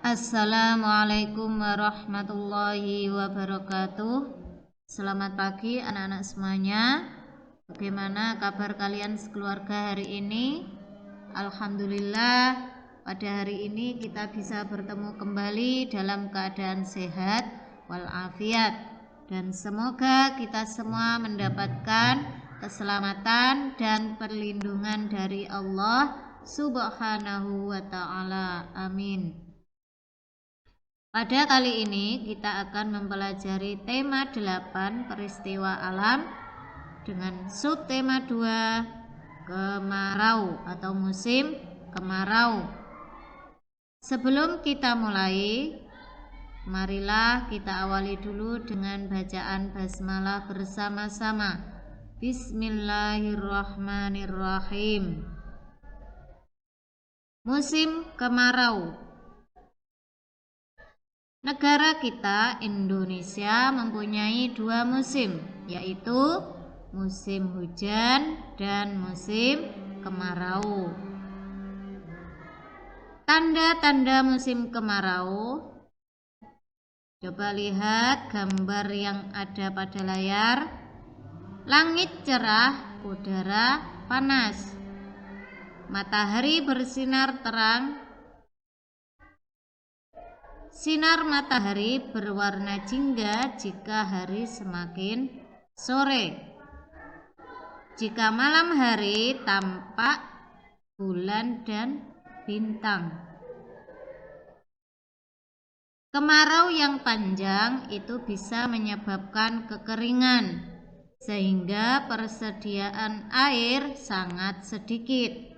Assalamualaikum warahmatullahi wabarakatuh. Selamat pagi anak-anak semuanya. Bagaimana kabar kalian sekeluarga hari ini? Alhamdulillah, pada hari ini kita bisa bertemu kembali dalam keadaan sehat walafiat, dan semoga kita semua mendapatkan keselamatan dan perlindungan dari Allah Subhanahu wa ta'ala. Amin. Pada kali ini kita akan mempelajari tema 8 peristiwa alam dengan subtema 2 kemarau atau musim kemarau. Sebelum kita mulai, marilah kita awali dulu dengan bacaan basmalah bersama-sama. Bismillahirrahmanirrahim. Musim kemarau. Negara kita, Indonesia, mempunyai 2 musim, yaitu musim hujan dan musim kemarau. Tanda-tanda musim kemarau. Coba lihat gambar yang ada pada layar. Langit cerah, udara panas. Matahari bersinar terang. Sinar matahari berwarna jingga jika hari semakin sore. Jika malam hari tampak bulan dan bintang. Kemarau yang panjang itu bisa menyebabkan kekeringan, sehingga persediaan air sangat sedikit.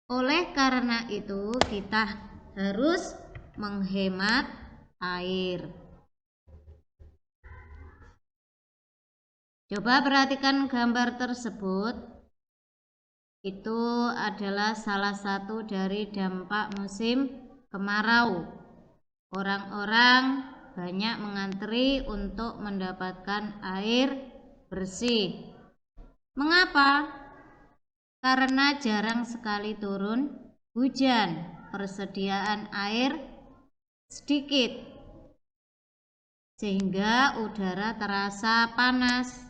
Oleh karena itu, kita harus menghemat air. Coba perhatikan gambar tersebut. Itu adalah salah satu dari dampak musim kemarau. Orang-orang banyak mengantri untuk mendapatkan air bersih. Mengapa? Karena jarang sekali turun hujan, persediaan air sedikit, sehingga udara terasa panas,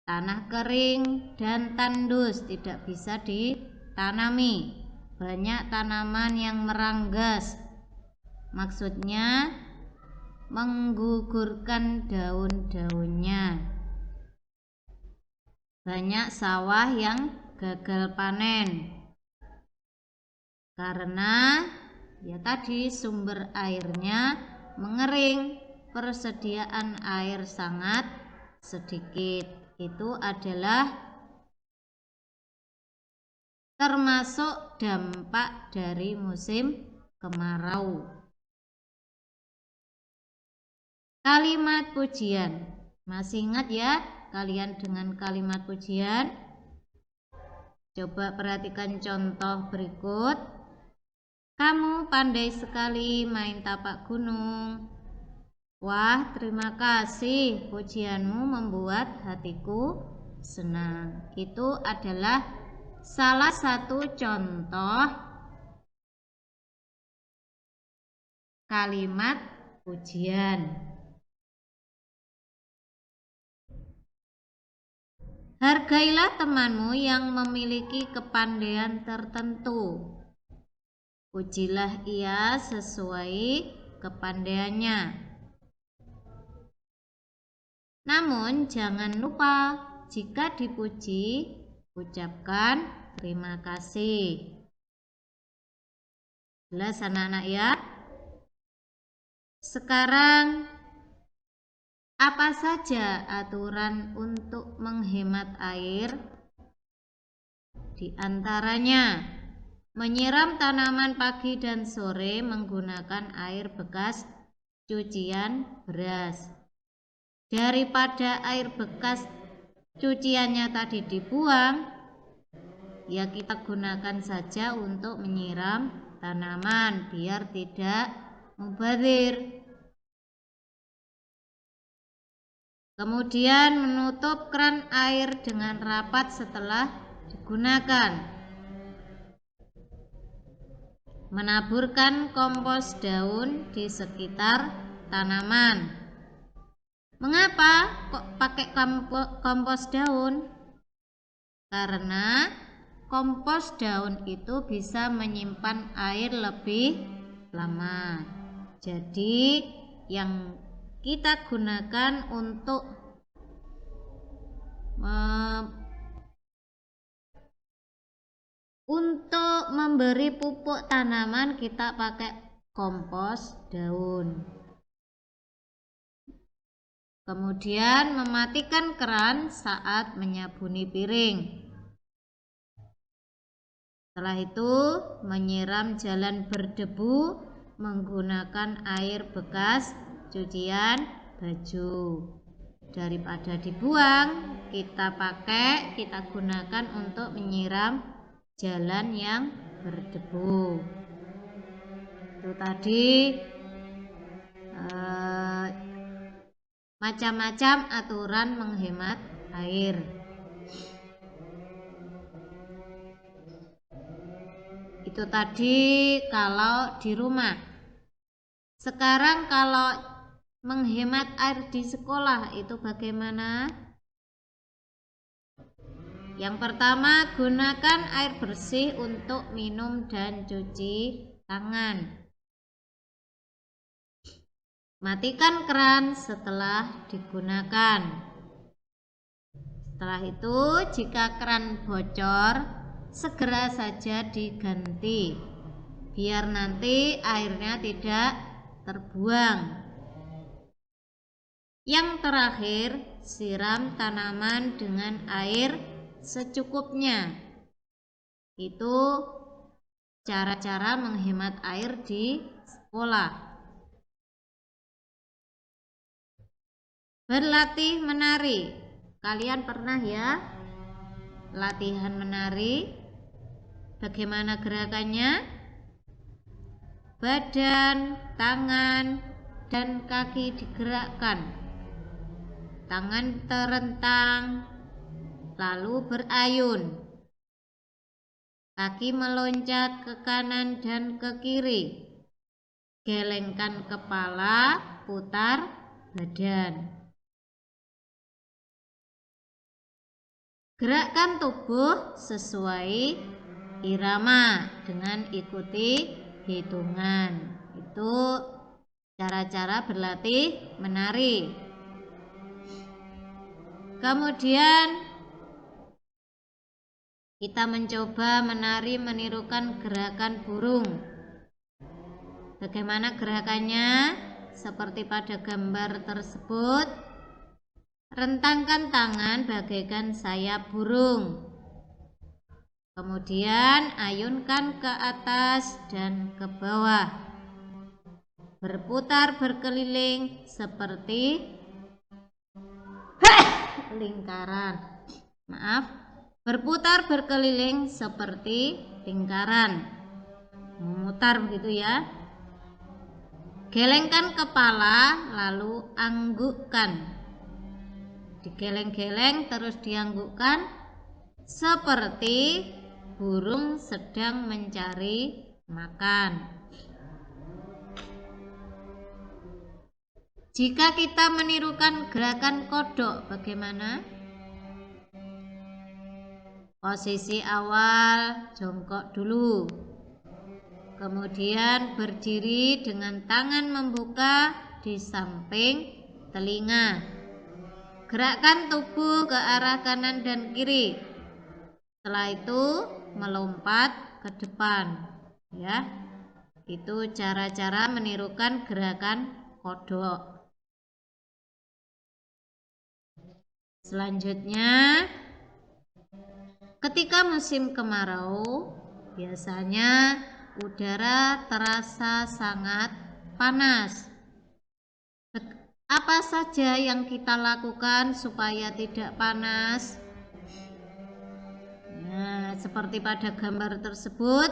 tanah kering dan tandus, tidak bisa ditanami. Banyak tanaman yang meranggas, maksudnya menggugurkan daun-daunnya. Banyak sawah yang gagal panen karena tadi sumber airnya mengering, persediaan air sangat sedikit. Itu adalah termasuk dampak dari musim kemarau. Kalimat pujian. Masih ingat ya kalian dengan kalimat pujian? Coba perhatikan contoh berikut. Kamu pandai sekali main tapak gunung. Wah, terima kasih, pujianmu membuat hatiku senang. Itu adalah salah satu contoh kalimat pujian. Hargailah temanmu yang memiliki kepandaian tertentu. Pujilah ia sesuai kepandaiannya. Namun jangan lupa, jika dipuji, ucapkan terima kasih. Jelas anak-anak ya? Sekarang, apa saja aturan untuk menghemat air? Di antaranya, menyiram tanaman pagi dan sore menggunakan air bekas cucian beras. Daripada air bekas cuciannya tadi dibuang, ya kita gunakan saja untuk menyiram tanaman biar tidak mubazir. Kemudian menutup keran air dengan rapat setelah digunakan. menaburkan kompos daun di sekitar tanaman. Mengapa kok pakai kompos daun? Karena kompos daun itu bisa menyimpan air lebih lama. Jadi yang kita gunakan untuk memberi pupuk tanaman, kita pakai kompos daun. Kemudian mematikan keran saat menyabuni piring. Setelah itu menyiram jalan berdebu menggunakan air bekas cucian baju. Daripada dibuang, kita gunakan untuk menyiram jalan yang berdebu. Itu tadi macam-macam aturan menghemat air. Itu tadi kalau di rumah. Sekarang kalau menghemat air di sekolah itu bagaimana? Yang pertama, gunakan air bersih untuk minum dan cuci tangan. Matikan keran setelah digunakan. Setelah itu, jika keran bocor, segera saja diganti, biar nanti airnya tidak terbuang. Yang terakhir, siram tanaman dengan air secukupnya. Itu cara-cara menghemat air di sekolah. Berlatih menari. Kalian pernah ya latihan menari? Bagaimana gerakannya? Badan, tangan, dan kaki digerakkan. Tangan terentang, lalu berayun. Kaki meloncat ke kanan dan ke kiri. Gelengkan kepala, putar badan. Gerakkan tubuh sesuai irama dengan ikuti hitungan. Itu cara-cara berlatih menari. Kemudian kita mencoba menari menirukan gerakan burung. Bagaimana gerakannya? Seperti pada gambar tersebut. Rentangkan tangan bagaikan sayap burung. Kemudian ayunkan ke atas dan ke bawah. Berputar berkeliling seperti lingkaran. Berputar berkeliling seperti lingkaran. Memutar begitu ya. Gelengkan kepala lalu anggukkan. Digeleng-geleng terus dianggukkan seperti burung sedang mencari makan. Jika kita menirukan gerakan kodok, bagaimana? Posisi awal jongkok dulu. Kemudian berdiri dengan tangan membuka di samping telinga. Gerakkan tubuh ke arah kanan dan kiri. Setelah itu melompat ke depan. Ya, itu cara-cara menirukan gerakan kodok. Selanjutnya, ketika musim kemarau, biasanya udara terasa sangat panas. Apa saja yang kita lakukan supaya tidak panas? Nah, seperti pada gambar tersebut,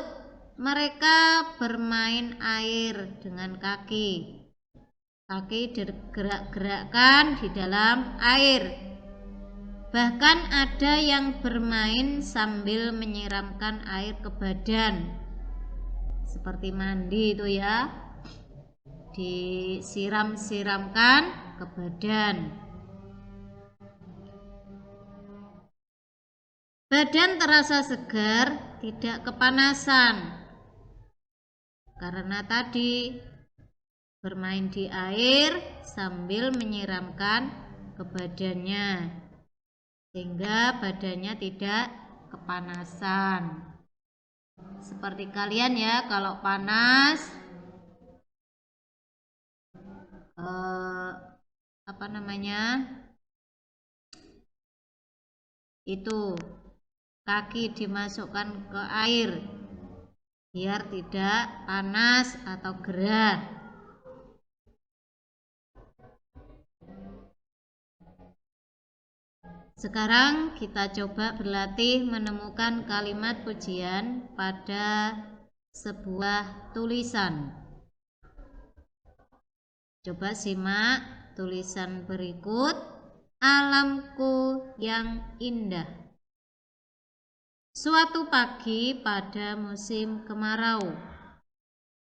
mereka bermain air dengan kaki. Kaki digerak-gerakkan di dalam air. Bahkan ada yang bermain sambil menyiramkan air ke badan. seperti mandi itu ya, disiram-siramkan ke badan. Badan terasa segar, tidak kepanasan, karena tadi bermain di air sambil menyiramkan ke badannya, sehingga badannya tidak kepanasan. Seperti kalian ya, kalau panas itu kaki dimasukkan ke air biar tidak panas atau gerah. Sekarang kita coba berlatih menemukan kalimat pujian pada sebuah tulisan. Coba simak tulisan berikut. Alamku yang indah. Suatu pagi pada musim kemarau,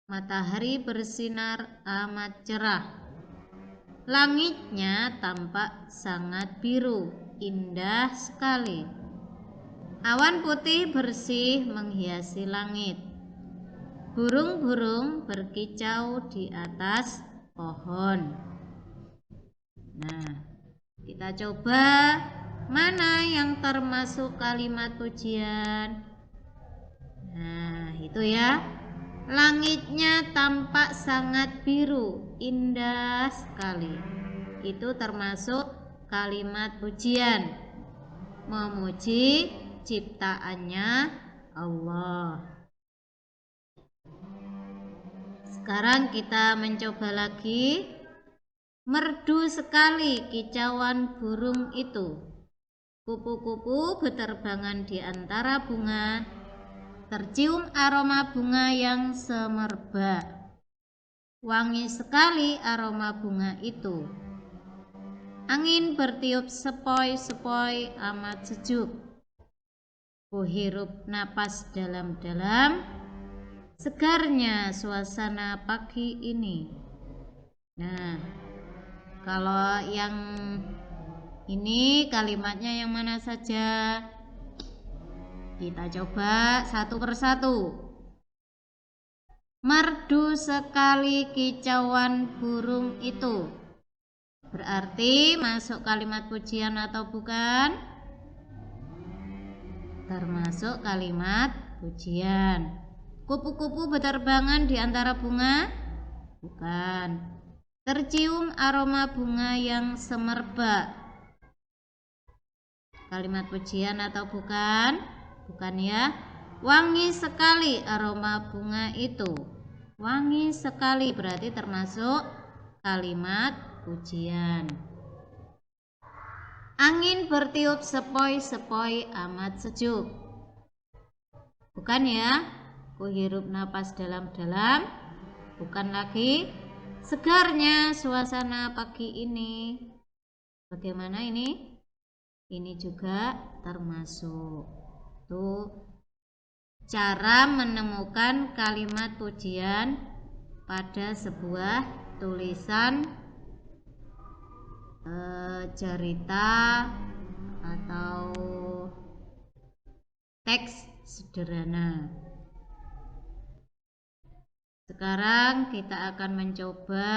matahari bersinar amat cerah. Langitnya tampak sangat biru, indah sekali. Awan putih bersih menghiasi langit. Burung-burung berkicau di atas pohon. Nah, kita coba mana yang termasuk kalimat pujian. Nah, itu ya. Langitnya tampak sangat biru, indah sekali. Itu termasuk kalimat pujian, memuji ciptaannya Allah. Sekarang kita mencoba lagi. Merdu sekali kicauan burung itu. Kupu-kupu beterbangan di antara bunga. Tercium aroma bunga yang semerbak. Wangi sekali aroma bunga itu. Angin bertiup sepoi-sepoi amat sejuk. Kuhirup napas dalam-dalam. Segarnya suasana pagi ini. Nah, kalau yang ini kalimatnya yang mana saja? Kita coba satu persatu. Merdu sekali kicauan burung itu. Berarti masuk kalimat pujian atau bukan? Termasuk kalimat pujian. Kupu-kupu beterbangan di antara bunga? Bukan. Tercium aroma bunga yang semerbak. Kalimat pujian atau bukan? Bukan ya. Wangi sekali aroma bunga itu. Wangi sekali berarti termasuk kalimat pujian. Angin bertiup sepoi-sepoi amat sejuk. Bukan ya. Kuhirup napas dalam-dalam. Bukan lagi. Segarnya suasana pagi ini. Bagaimana ini? Ini juga termasuk. Itu cara menemukan kalimat pujian pada sebuah tulisan, cerita atau teks sederhana. Sekarang kita akan mencoba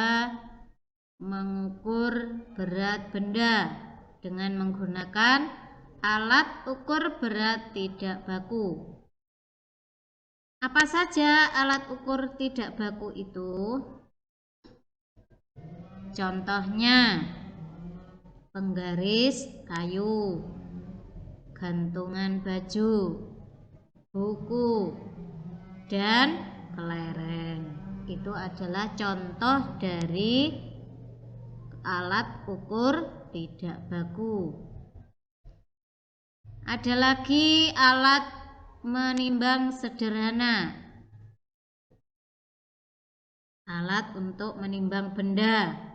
mengukur berat benda dengan menggunakan alat ukur berat tidak baku. Apa saja alat ukur tidak baku itu? Contohnya, penggaris kayu, gantungan baju, buku, dan kelereng. Itu adalah contoh dari alat ukur tidak baku. Ada lagi alat menimbang sederhana. Alat untuk menimbang benda.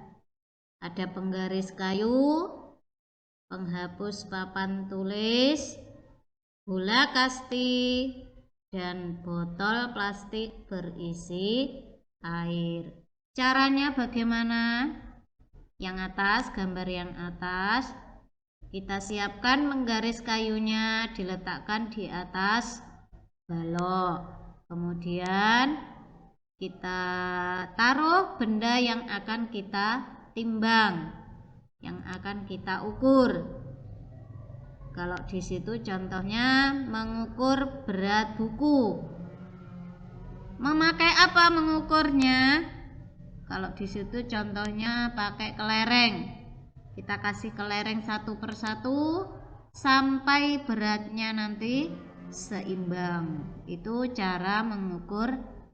Ada penggaris kayu, penghapus papan tulis, gula kasti, dan botol plastik berisi air. Caranya bagaimana? Yang atas, gambar yang atas, kita siapkan menggaris kayunya, diletakkan di atas balok. Kemudian kita taruh benda yang akan kita timbang, yang akan kita ukur. Kalau di situ contohnya mengukur berat buku. Memakai apa mengukurnya? Kalau di situ contohnya pakai kelereng. Kita kasih kelereng satu persatu sampai beratnya nanti seimbang. Itu cara mengukur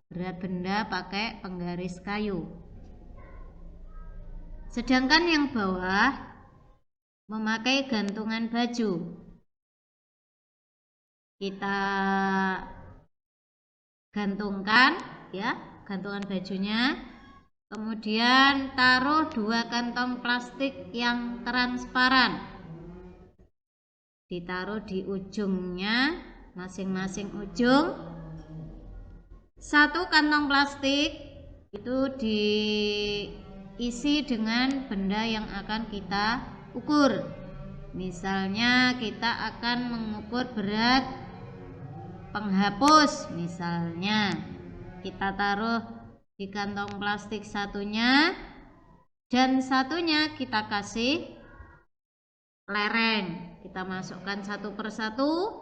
berat benda pakai penggaris kayu. Sedangkan yang bawah memakai gantungan baju. Kita gantungkan ya, gantungan bajunya. Kemudian taruh 2 kantong plastik yang transparan. Ditaruh di ujungnya, masing-masing ujung. 1 kantong plastik itu diisi dengan benda yang akan kita ukur. Misalnya kita akan mengukur berat penghapus, misalnya kita taruh di kantong plastik satunya, dan satunya kita kasih lereng. Kita masukkan satu persatu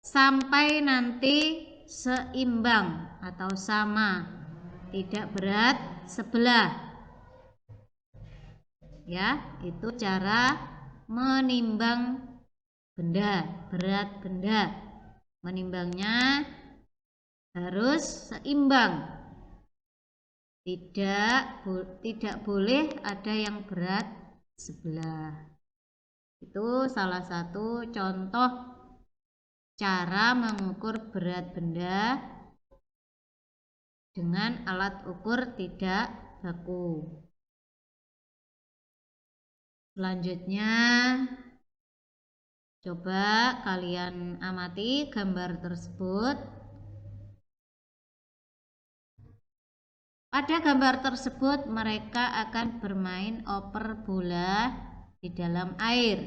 sampai nanti seimbang atau sama, tidak berat sebelah. Ya, itu cara menimbang benda, berat benda. Menimbangnya harus seimbang. Tidak boleh ada yang berat sebelah. Itu salah satu contoh cara mengukur berat benda dengan alat ukur tidak baku. Selanjutnya, coba kalian amati gambar tersebut. Pada gambar tersebut mereka akan bermain oper bola di dalam air.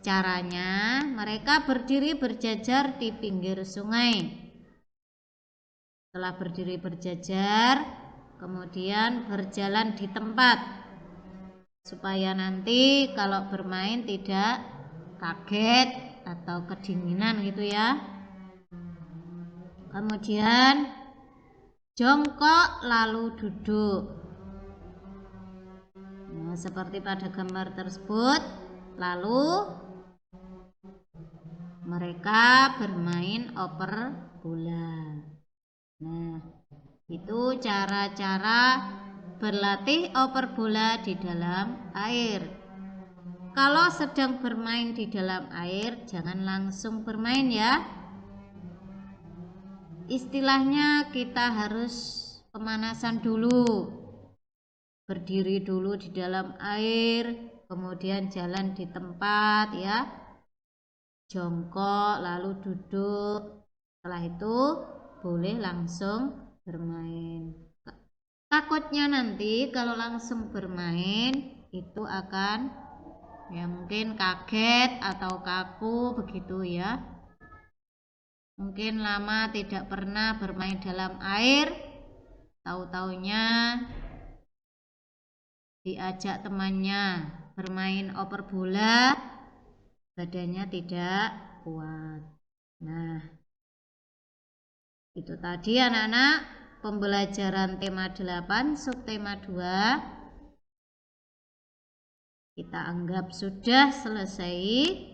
Caranya mereka berdiri berjajar di pinggir sungai. Setelah berdiri berjajar, kemudian berjalan di tempat supaya nanti kalau bermain tidak kaget atau kedinginan gitu ya. Kemudian jongkok lalu duduk. Nah, seperti pada gambar tersebut. Lalu mereka bermain oper bola. Nah, itu cara-cara berlatih oper bola di dalam air. Kalau sedang bermain di dalam air, jangan langsung bermain ya. Istilahnya kita harus pemanasan dulu. Berdiri dulu di dalam air, kemudian jalan di tempat ya. Jongkok lalu duduk. Setelah itu boleh langsung bermain. Takutnya nanti kalau langsung bermain itu akan ya mungkin kaget atau kaku begitu ya. Mungkin lama tidak pernah bermain dalam air, tahu-taunya diajak temannya bermain oper bola, badannya tidak kuat. Nah, itu tadi anak-anak pembelajaran tema 8 subtema 2. Kita anggap sudah selesai.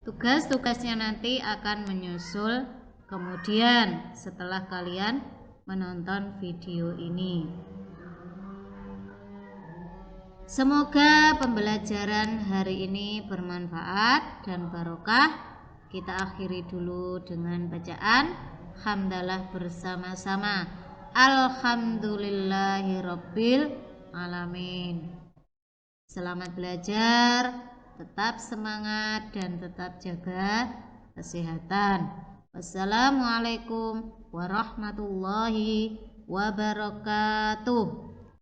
Tugas-tugasnya nanti akan menyusul kemudian setelah kalian menonton video ini. Semoga pembelajaran hari ini bermanfaat dan barokah. Kita akhiri dulu dengan bacaan hamdalah bersama-sama. Alhamdulillahirabbil alamin. Selamat belajar, tetap semangat dan tetap jaga kesehatan. Wassalamualaikum warahmatullahi wabarakatuh.